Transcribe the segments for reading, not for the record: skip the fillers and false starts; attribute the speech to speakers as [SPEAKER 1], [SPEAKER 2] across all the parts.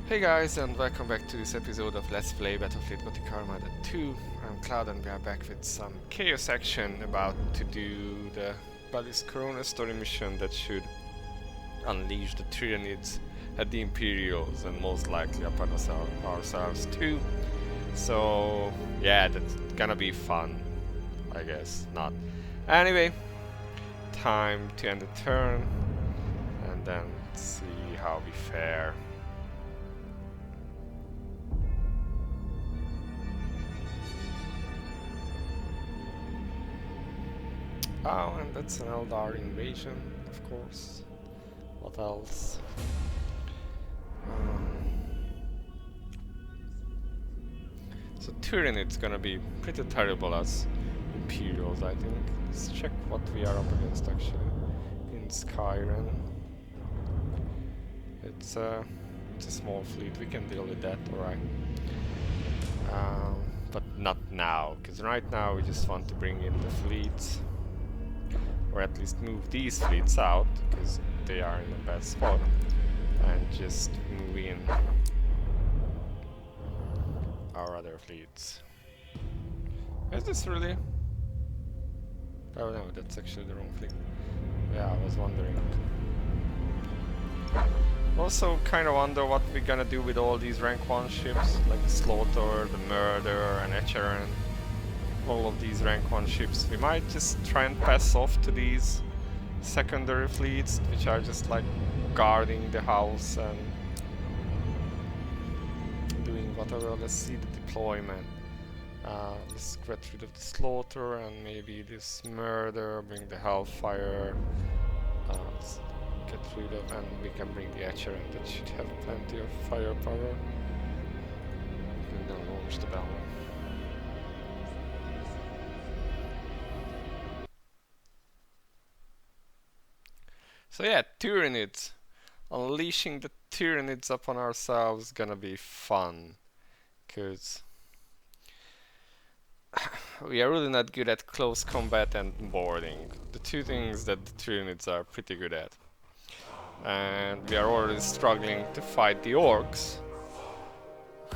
[SPEAKER 1] Hey guys, and welcome back to this episode of Let's Play Battlefleet Gothic Armada 2. I'm Cloud and we are back with some chaos action, about to do the Ballis Corona story mission that should unleash the tyranids at the Imperials and most likely upon ourselves too. So yeah, that's gonna be fun, I guess. Not. Anyway, time to end the turn and then see how we fare. Oh, and that's an Eldar invasion, of course. What else? So Tyranid's gonna be pretty terrible as Imperials, I think. Let's check what we are up against actually. In Skyrim. It's a small fleet, we can deal with that, alright. But not now, because right now we just want to bring in the fleets. Or at least move these fleets out, because they are in a bad spot, and just move in our other fleets. Is this really? Oh no, that's actually the wrong fleet. Yeah, I was wondering. Also kinda wonder what we're gonna do with all these rank 1 ships, like the Slaughter, the Murder, and Echeran. All of these rank 1 ships. We might just try and pass off to these secondary fleets, which are just like guarding the house and doing whatever. Let's see the deployment. Let's get rid of the Slaughter and maybe this Murder, bring the Hellfire. Let's get rid of, and we can bring the Echeran, that should have plenty of firepower. And then launch the battle. So yeah, Tyranids. Unleashing the Tyranids upon ourselves is gonna be fun. Cause we are really not good at close combat and boarding. The two things that the Tyranids are pretty good at. And we are already struggling to fight the Orcs,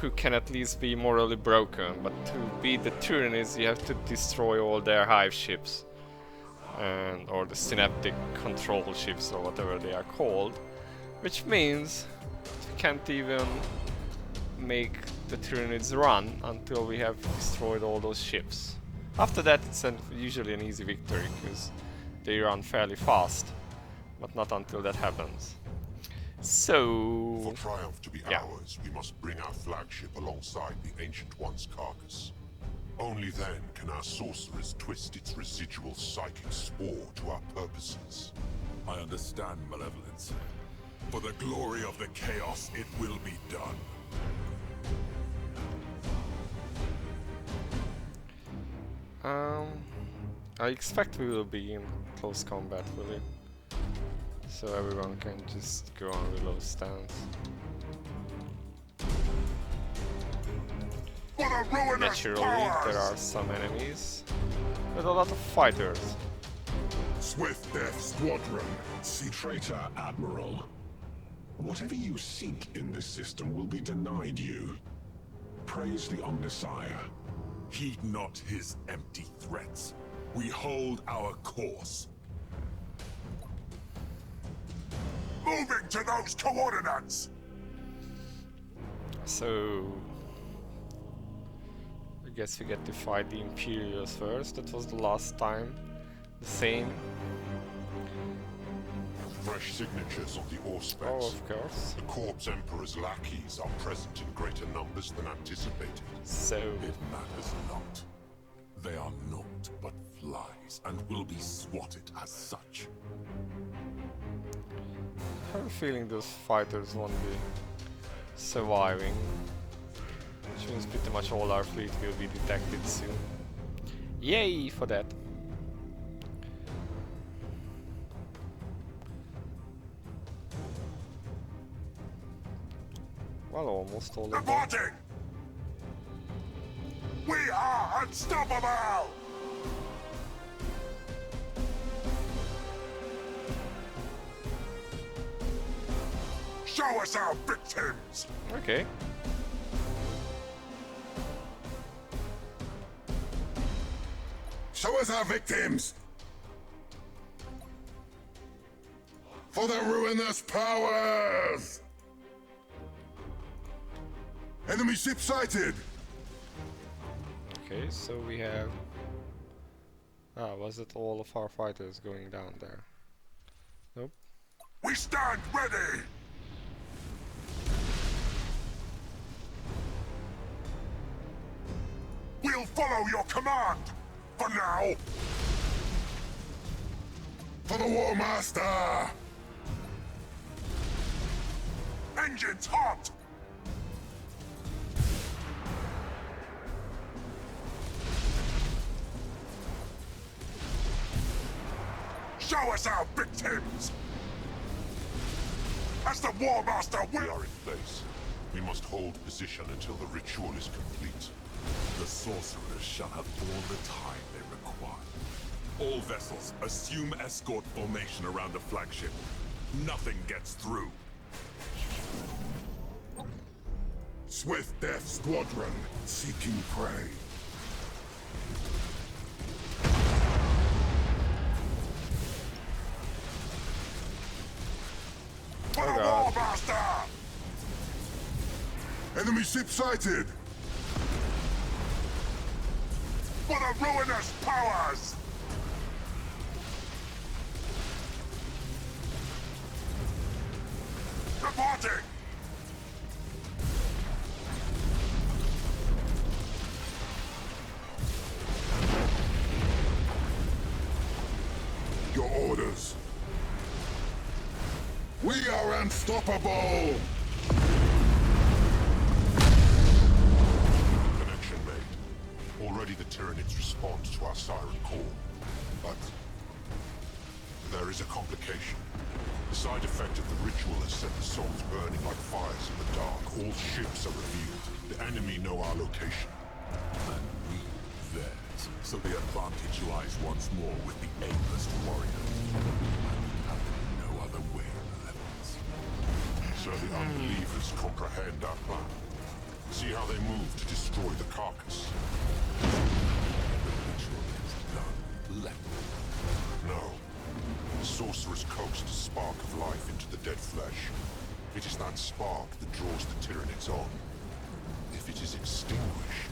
[SPEAKER 1] who can at least be morally broken. But to beat the Tyranids you have to destroy all their hive ships. Or the synaptic control ships or whatever they are called, which means we can't even make the Tyranids run until we have destroyed all those ships. After that it's usually an easy victory because they run fairly fast, but not until that happens. So
[SPEAKER 2] for triumph to be ours, we must bring our flagship alongside the Ancient One's carcass. Only then can our sorcerers twist its residual psychic spore to our purposes.
[SPEAKER 3] I understand, Malevolence. For the glory of the chaos, it will be done.
[SPEAKER 1] I expect we will be in close combat, really. So everyone can just go on reload stance. Naturally, there are some enemies, but a lot of fighters.
[SPEAKER 4] Swift Death Squadron, Sea Traitor Admiral. Whatever you seek in this system will be denied you. Praise the Omnissiah.
[SPEAKER 3] Heed not his empty threats. We hold our course. Moving to those coordinates!
[SPEAKER 1] So I guess we get to fight the Imperials first. That was the last time. The same.
[SPEAKER 2] Fresh signatures on the ore specs.
[SPEAKER 1] Oh, of course.
[SPEAKER 2] The Corpse Emperor's lackeys are present in greater numbers than anticipated.
[SPEAKER 1] So
[SPEAKER 3] It matters not. They are naught but flies, and will be swatted as such.
[SPEAKER 1] I have a feeling those fighters won't be surviving. Which means pretty much all our fleet will be detected soon. Yay for that! Well, almost all of them.
[SPEAKER 3] Reporting! We are unstoppable!
[SPEAKER 2] Show us our victims!
[SPEAKER 1] Okay.
[SPEAKER 3] Show us our victims! For the Ruinous Powers! Enemy ship sighted!
[SPEAKER 1] Okay, so we have... Ah, was it all of our fighters going down there? Nope.
[SPEAKER 2] We stand ready! We'll follow your command! For now!
[SPEAKER 3] For the War Master!
[SPEAKER 2] Engines hot! Show us our victims! As the War Master, we are in place. We must hold position until the ritual is complete.
[SPEAKER 3] The sorcerers shall have all the time they require. All vessels, assume escort formation around the flagship. Nothing gets through. Swift Death Squadron, seeking prey.
[SPEAKER 2] For the
[SPEAKER 1] God.
[SPEAKER 2] War Master!
[SPEAKER 3] Enemy ship sighted!
[SPEAKER 2] For the Ruinous Powers! Reporting!
[SPEAKER 3] Your orders. We are unstoppable!
[SPEAKER 2] Connection made. Already the tyranids respond to our siren call. But there is a complication. The side effect of the ritual has set the souls burning like fires in the dark. All ships are revealed. The enemy know our location.
[SPEAKER 3] And we theirs. So the advantage lies once more with the aimless warriors. And no other way, Malevolence.
[SPEAKER 2] So the unbelievers comprehend our plan. See how they move to destroy the carcass.
[SPEAKER 3] The ritual is done. Let them.
[SPEAKER 2] No. The sorcerers coaxed a spark of life into the dead flesh. It is that spark that draws the tyranids on. If it is extinguished...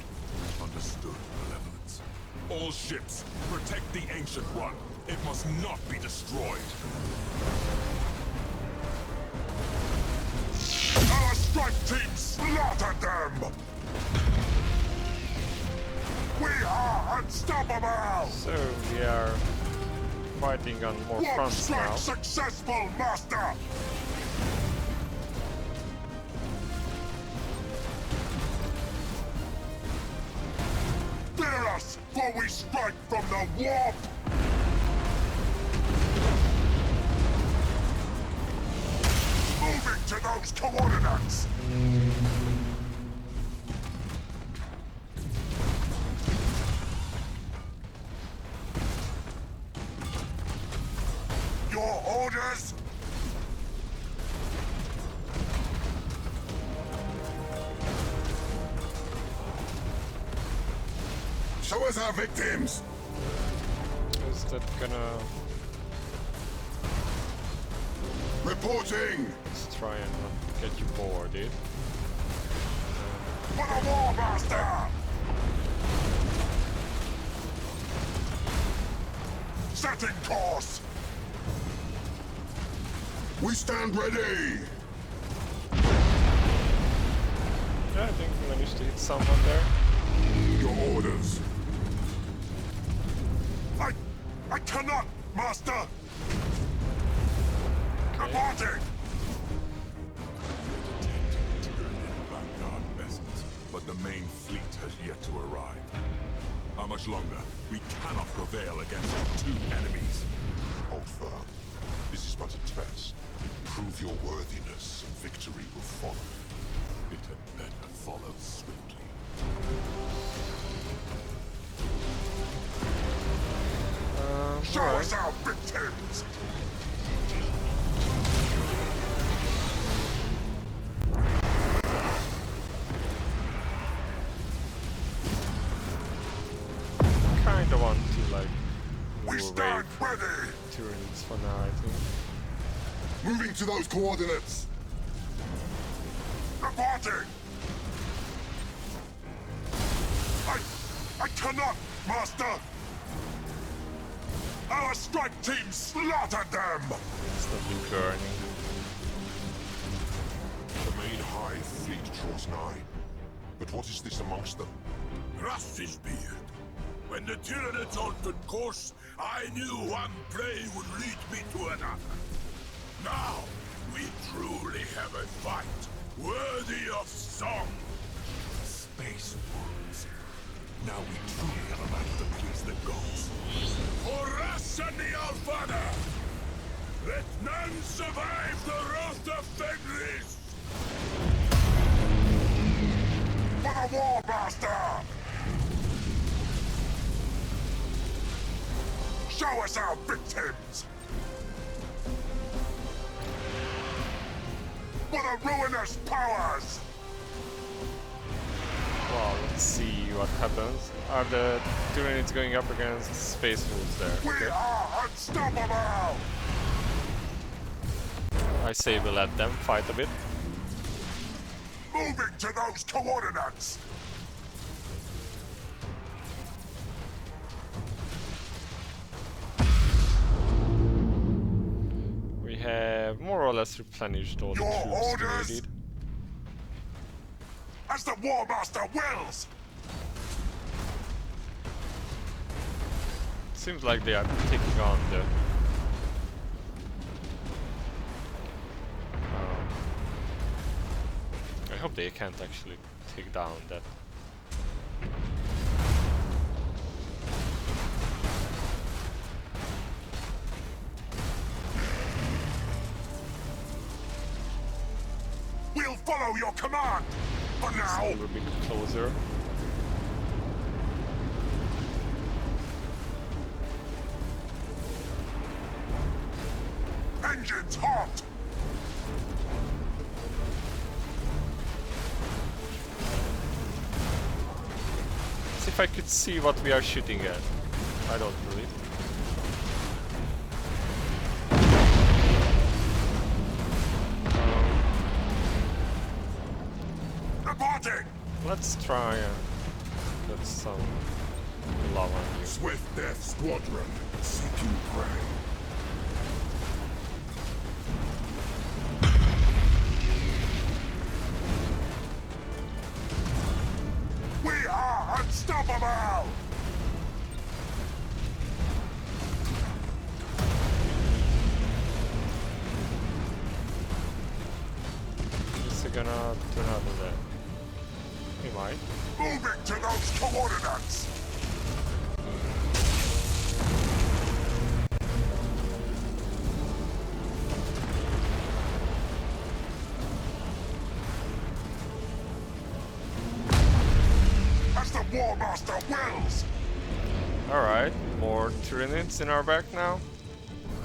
[SPEAKER 3] Understood, Malevolence. All ships, protect the Ancient One. It must not be destroyed.
[SPEAKER 2] Our strike team slaughtered them! We are unstoppable!
[SPEAKER 1] So we are fighting on more
[SPEAKER 2] One
[SPEAKER 1] fronts
[SPEAKER 2] strike
[SPEAKER 1] now.
[SPEAKER 2] successful, Master! Fear us, for we strike from the warp! Moving to those coordinates! Your orders?
[SPEAKER 3] Show us our victims!
[SPEAKER 1] Is that gonna...
[SPEAKER 3] Reporting!
[SPEAKER 1] Let's try and not get you boarded.
[SPEAKER 2] For the War Master! Setting course!
[SPEAKER 3] We stand ready!
[SPEAKER 1] Yeah, I think we managed to hit someone there.
[SPEAKER 3] Your orders.
[SPEAKER 2] I cannot, Master! Reporting!
[SPEAKER 3] Vanguard vessels, but the main fleet has yet to arrive. How much longer? We cannot prevail against two enemies.
[SPEAKER 2] Hold firm. This is but a test. Prove your worthiness and victory will follow.
[SPEAKER 3] It had better follow swiftly.
[SPEAKER 2] Show
[SPEAKER 1] alright.
[SPEAKER 2] us our victims!
[SPEAKER 3] ready!
[SPEAKER 1] Tyranids for now, I think.
[SPEAKER 3] Moving to those coordinates! Reporting! I cannot, Master! Our strike team slaughtered them!
[SPEAKER 1] Instantly burning.
[SPEAKER 2] The main hive fleet draws nigh. But what is this amongst them?
[SPEAKER 3] Rusty's beard. When the Tyranids altered course, I knew one prey would lead me to another. Now, we truly have a fight worthy of song. Space Wolves. Now we truly have a battle to please the gods. For us and the Alfada! Let none survive the wrath of Fenris! For the War Master! Show us our victims! For the Ruinous Powers!
[SPEAKER 1] Well, let's see what happens. Are the Tyranids going up against Space Wolves there?
[SPEAKER 3] We
[SPEAKER 1] Okay.
[SPEAKER 3] are unstoppable!
[SPEAKER 1] I say we let them fight a bit.
[SPEAKER 3] Moving to those coordinates!
[SPEAKER 1] We have more or less replenished all the
[SPEAKER 3] Your
[SPEAKER 1] troops we
[SPEAKER 3] orders?
[SPEAKER 1] needed.
[SPEAKER 3] As the War Master wills!
[SPEAKER 1] Seems like they are taking on the I hope they can't actually take down that.
[SPEAKER 3] We'll follow your command! For
[SPEAKER 1] A
[SPEAKER 3] now,
[SPEAKER 1] little bit closer.
[SPEAKER 3] engines hot!
[SPEAKER 1] See if I could see what we are shooting at. I don't really.
[SPEAKER 3] Reporting!
[SPEAKER 1] Let's try and get some lava on you.
[SPEAKER 3] Swift Death Squadron, seeking prey. We are unstoppable!
[SPEAKER 1] Is he gonna turn out of that? He might.
[SPEAKER 3] Moving to those coordinates! As the War Master wills!
[SPEAKER 1] Alright, more Tyranids in our back now.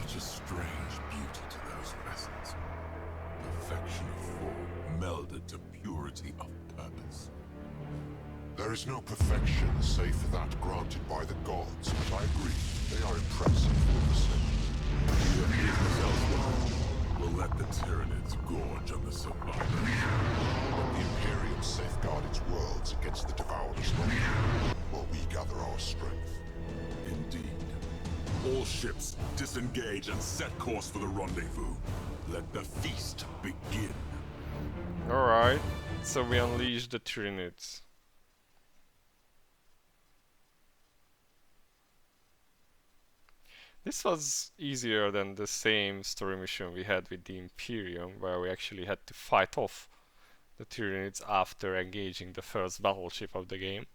[SPEAKER 3] Such a strange beauty to those vessels. Perfection of form melded to purity of purpose.
[SPEAKER 2] There is no perfection save that granted by the gods, but I agree, they are impressive all the same.
[SPEAKER 3] Your business elsewhere will let the Tyranids gorge on the survivors.
[SPEAKER 2] But the Imperium safeguard its worlds against the Devourers while we gather our strength.
[SPEAKER 3] Indeed. All ships disengage and set course for the rendezvous. Let the feast begin.
[SPEAKER 1] Alright, so we unleash the Tyranids. This was easier than the same story mission we had with the Imperium, where we actually had to fight off the Tyranids after engaging the first battleship of the game.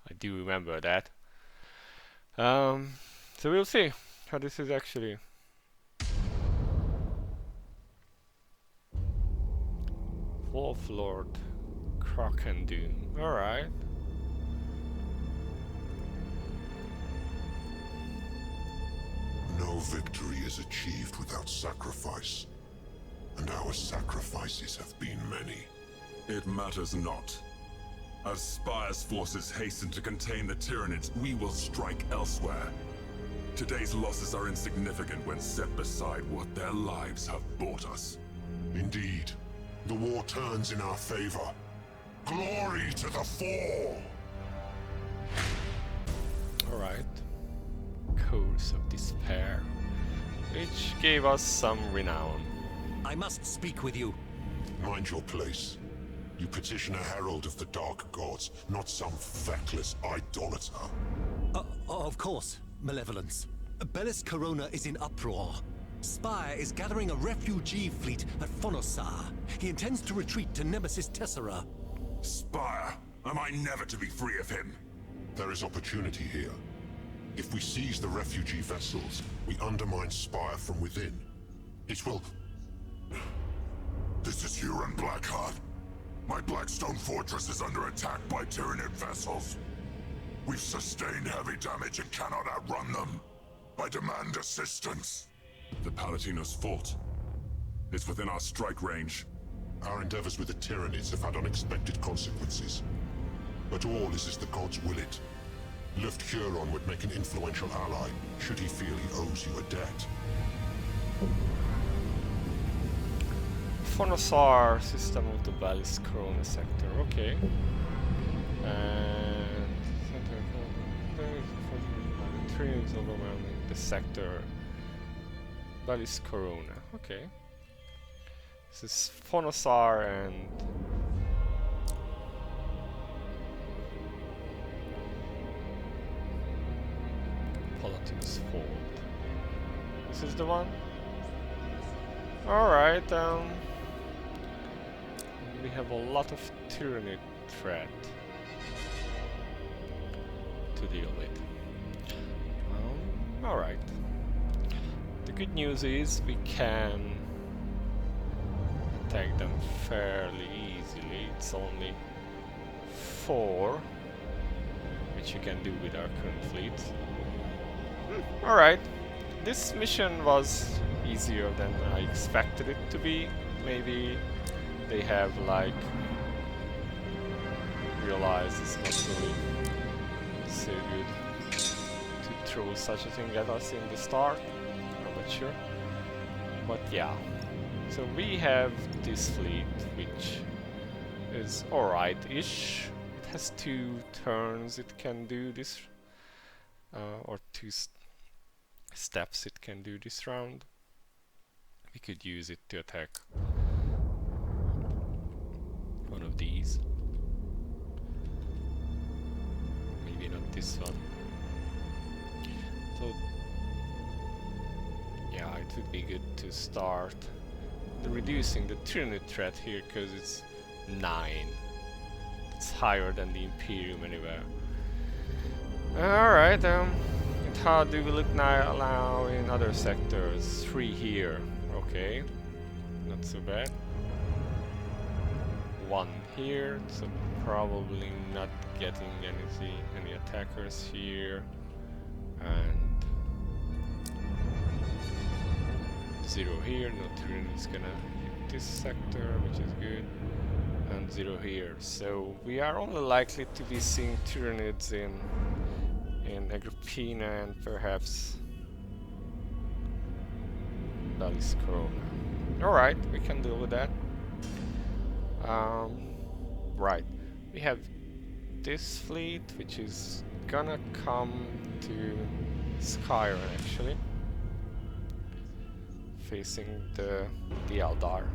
[SPEAKER 1] I do remember that. So we'll see how this is actually. Wolf Lord Krakendoom. Alright.
[SPEAKER 2] No victory is achieved without sacrifice, and our sacrifices have been many.
[SPEAKER 3] It matters not. As Spire's forces hasten to contain the Tyranids, we will strike elsewhere. Today's losses are insignificant when set beside what their lives have bought us.
[SPEAKER 2] Indeed. The war turns in our favor. Glory to the fall!
[SPEAKER 1] Alright. Course of Despair. Which gave us some renown.
[SPEAKER 5] I must speak with you.
[SPEAKER 2] Mind your place. You petition a herald of the Dark Gods, not some feckless idolater.
[SPEAKER 5] Of course, Malevolence. Bellis Corona is in uproar. Spire is gathering a refugee fleet at Phonosar. He intends to retreat to Nemesis Tessera.
[SPEAKER 3] Spire, am I never to be free of him?
[SPEAKER 2] There is opportunity here. If we seize the refugee vessels, we undermine Spire from within. It will...
[SPEAKER 3] This is Huron Blackheart. My Blackstone fortress is under attack by Tyranid vessels. We've sustained heavy damage and cannot outrun them. I demand assistance. The Palatinos fought. It's within our strike range.
[SPEAKER 2] Our endeavors with the Tyranids have had unexpected consequences. But all is as the gods will it. Luft Huron would make an influential ally, should he feel he owes you a debt.
[SPEAKER 1] Phonosar system of the Bellis Corona sector, okay. And trains overwhelming the sector Bellis Corona, okay. This is Phonosar and Palatinus Fold. This is the one? Alright, we have a lot of Tyranid threat to deal with. Alright. The good news is we can attack them fairly easily. It's only 4, which you can do with our current fleet. Alright. This mission was easier than I expected it to be. Maybe they have like realized it's not really so good to throw such a thing at us in the start. I'm not sure, but yeah. So we have this fleet, which is alright-ish. It has 2 turns it can do this, or 2 steps it can do this round. We could use it to attack one of these. Maybe not this one. So yeah, it would be good to start reducing the Tyranid threat here, because it's 9. It's higher than the Imperium anywhere. Alright, and how do we look now in other sectors? 3 here, okay, not so bad. 1 here, so probably not getting any attackers here, and 0 here. No Tyranid is gonna hit this sector, which is good, and 0 here. So we are only likely to be seeing Tyranids in Agrippina and perhaps Bellis Corona. Alright, we can deal with that. Right, we have this fleet, which is gonna come to Skyrim actually, facing the Eldar.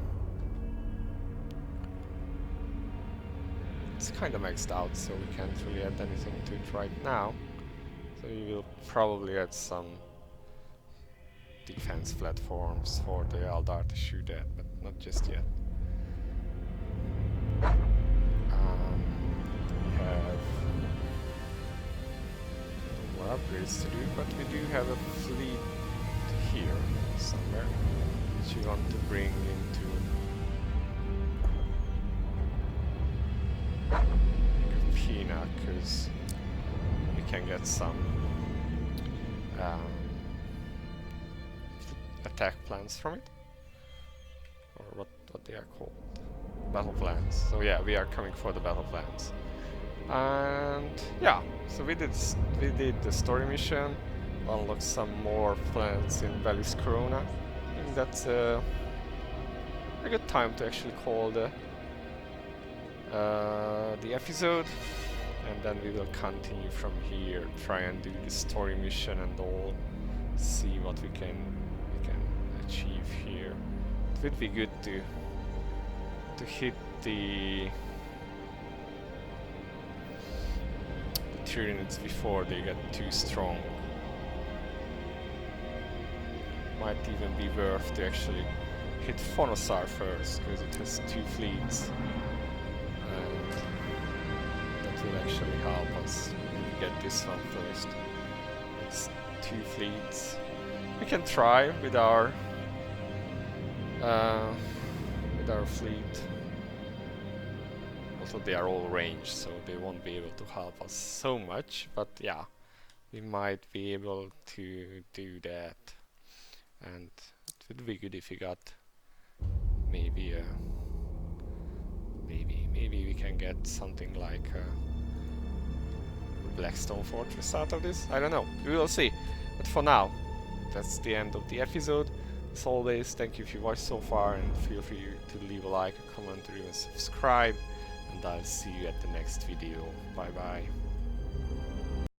[SPEAKER 1] It's kinda maxed out, so we can't really add anything to it right now. So we will probably add some defense platforms for the Eldar to shoot at, but not just yet. We have more upgrades to do, but we do have a fleet here somewhere which we want to bring into Agrippina, because we can get some attack plans from it, or what they are called, battle plans. So yeah, we are coming for the battle plans, and yeah, so we did the story mission. unlock some more planets in Vallis Corona. I think that's a good time to actually call the episode, and then we will continue from here, try and do the story mission and all, see what we can achieve here. It would be good to hit the tyranids before they get too strong. Might even be worth to actually hit Phonosar first, because it has 2 fleets, and that will actually help us maybe get this one first. It's 2 fleets. We can try with our fleet. Also, they are all ranged, so they won't be able to help us so much, but yeah, we might be able to do that. And it would be good if we got maybe maybe we can get something like a Blackstone Fortress out of this. I don't know, we will see. But for now, that's the end of the episode. As always, thank you if you watched so far, and feel free to leave a like, a comment, or even subscribe, and I'll see you at the next video. Bye bye.